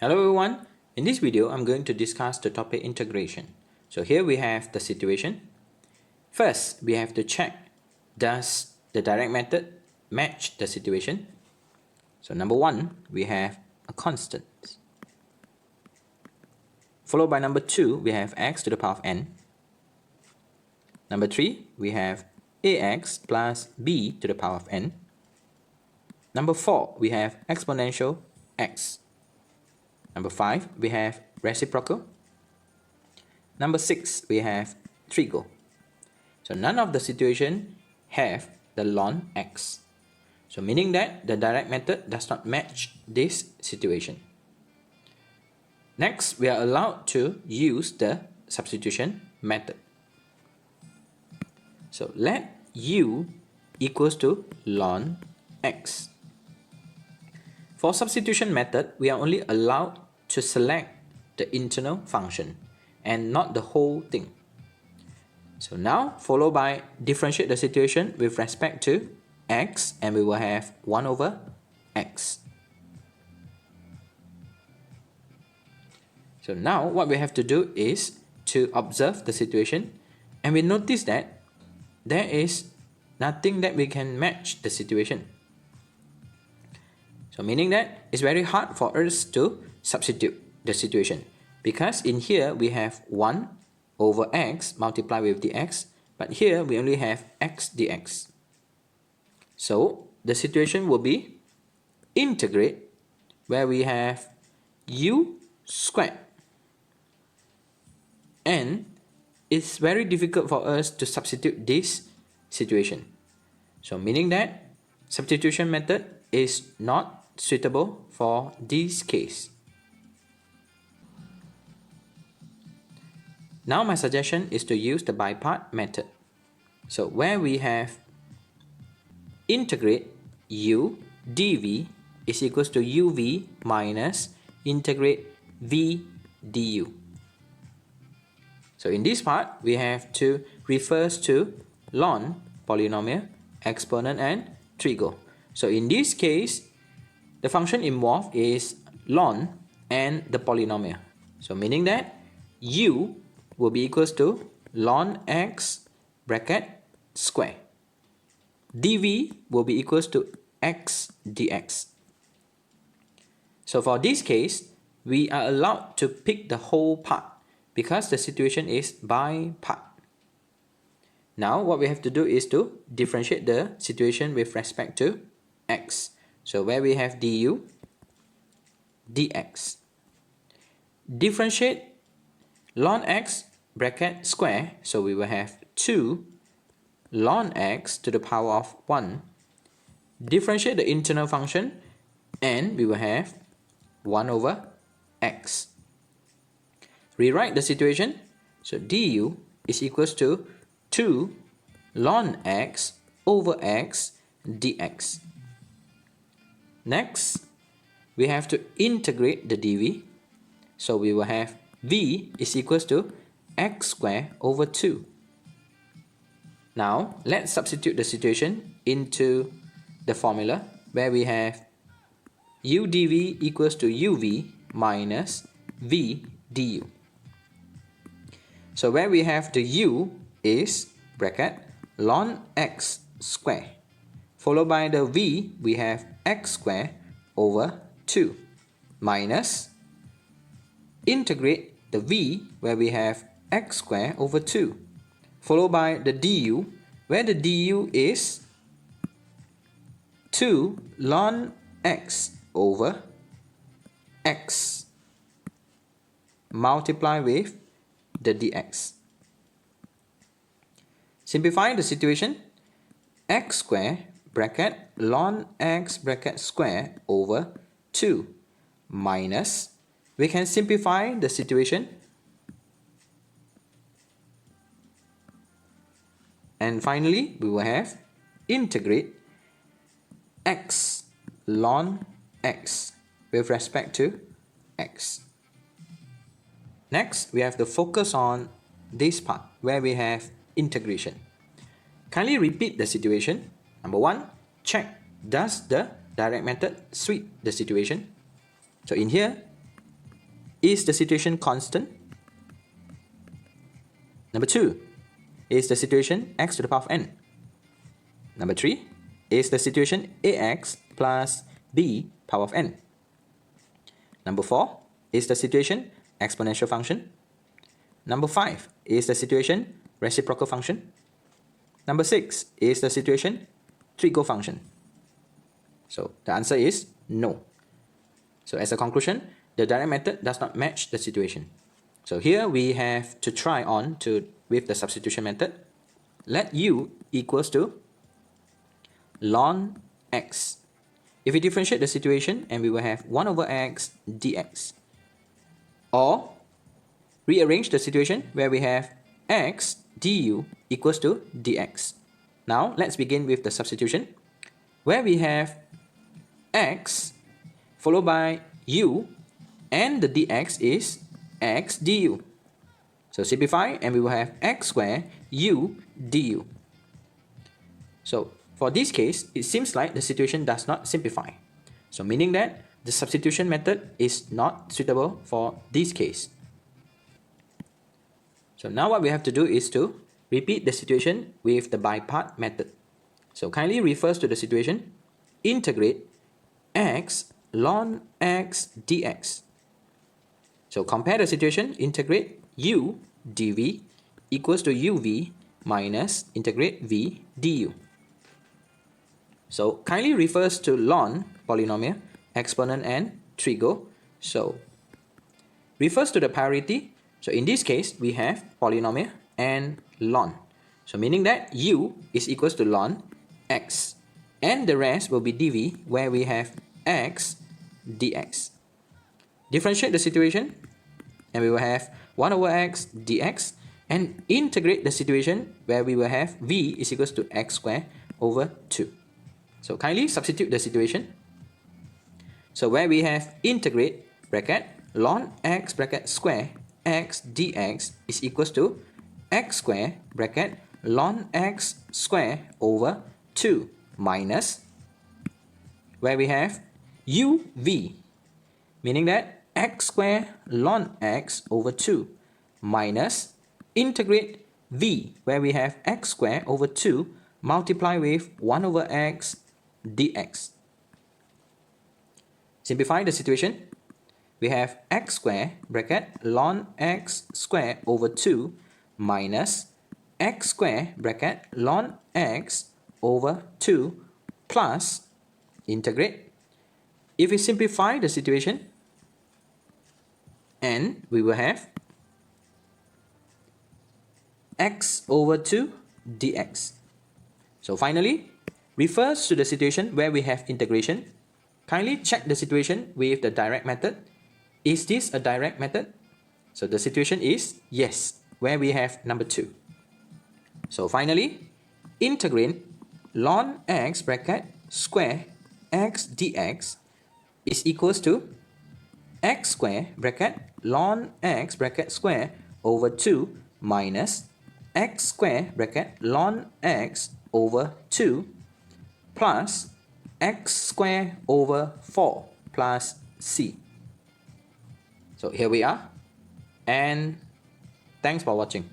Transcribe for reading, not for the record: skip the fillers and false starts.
Hello everyone, in this video I'm going to discuss the topic integration. So here we have the situation. First, we have to check, does the direct method match the situation? So number 1, we have a constant. Followed by number 2, we have x to the power of n. Number 3, we have ax plus b to the power of n. Number 4, we have exponential x. Number 5, we have reciprocal. Number 6, we have trigo. So none of the situation have the ln x. So meaning that the direct method does not match this situation. Next, we are allowed to use the substitution method. So let u equals to ln x. For substitution method, we are only allowed to select the internal function and not the whole thing. So now, followed by differentiate the situation with respect to x, and we will have 1 over x. So now, what we have to do is to observe the situation, and we notice that there is nothing that we can match the situation. So meaning that it's very hard for us to substitute the situation, because in here we have 1 over x multiplied with dx, but here we only have x dx. So the situation will be integrate, where we have u squared, and it's very difficult for us to substitute this situation. So meaning that substitution method is not suitable for this case. Now my suggestion is to use the Bipart method. So where we have integrate u dv is equals to uv minus integrate v du. So in this part, we have to refers to ln, polynomial, exponent, and trigo. So in this case, the function involved is ln and the polynomial. So meaning that u will be equals to ln x bracket square. dv will be equals to x dx. So for this case, we are allowed to pick the whole part because the situation is by part. Now what we have to do is to differentiate the situation with respect to x. So where we have du dx. Differentiate ln x bracket square, so we will have 2 ln x to the power of 1. Differentiate the internal function, and we will have 1 over x. Rewrite the situation, so du is equals to 2 ln x over x dx. Next, we have to integrate the dv, so we will have v is equals to x squared over 2. Now, let's substitute the situation into the formula, where we have u dv equals to uv minus v du. So where we have the u is bracket ln x squared, followed by the v, we have x squared over 2 minus integrate the v, where we have x squared over 2, followed by the du, where the du is 2 ln x over x multiplied with the dx. Simplify the situation, x squared bracket ln x bracket square over 2 minus, we can simplify the situation, and finally we will have integrate x ln x with respect to x. Next, we have to focus on this part where we have integration. Kindly repeat the situation. Number 1, check, does the direct method suit the situation? So in here, is the situation constant? Number 2, is the situation x to the power of n? Number 3, is the situation ax plus b power of n? Number 4, is the situation exponential function? Number 5, is the situation reciprocal function? Number 6, is the situation trigo function? So the answer is no. So as a conclusion, the direct method does not match the situation. So here we have to try on with the substitution method. Let u equals to ln x. If we differentiate the situation, and we will have 1 over x dx. Or rearrange the situation where we have x du equals to dx. Now let's begin with the substitution, where we have x followed by u, and the dx is x du. So simplify, and we will have x squared u du. So for this case, it seems like the situation does not simplify. So meaning that the substitution method is not suitable for this case. So now what we have to do is to repeat the situation with the Bipart method. So kindly refers to the situation, integrate x ln x dx. So compare the situation, integrate u dv equals to uv minus integrate v du. So kindly refers to ln, polynomial, exponent and trigo. So refers to the priority. So in this case, we have polynomial and ln. So meaning that u is equals to ln x. And the rest will be dv, where we have x dx. Differentiate the situation, and we will have 1 over x dx, and integrate the situation where we will have v is equals to x squared over 2. So kindly substitute the situation. So where we have integrate bracket ln x bracket square x dx is equals to x square bracket ln x square over 2 minus where we have uv, meaning that x square ln x over 2 minus integrate v, where we have x square over 2 multiply with 1 over x dx. Simplify the situation. We have x square bracket ln x square over 2 minus x square bracket ln x over 2 plus integrate. If we simplify the situation, and we will have x over 2 dx. So finally, refers to the situation where we have integration. Kindly check the situation with the direct method. Is this a direct method? So the situation is yes, where we have number 2. So finally, integrate ln x bracket square x dx is equals to x square bracket ln x bracket square over 2 minus x square bracket ln x over 2 plus x square over 4 plus c. So here we are, and thanks for watching.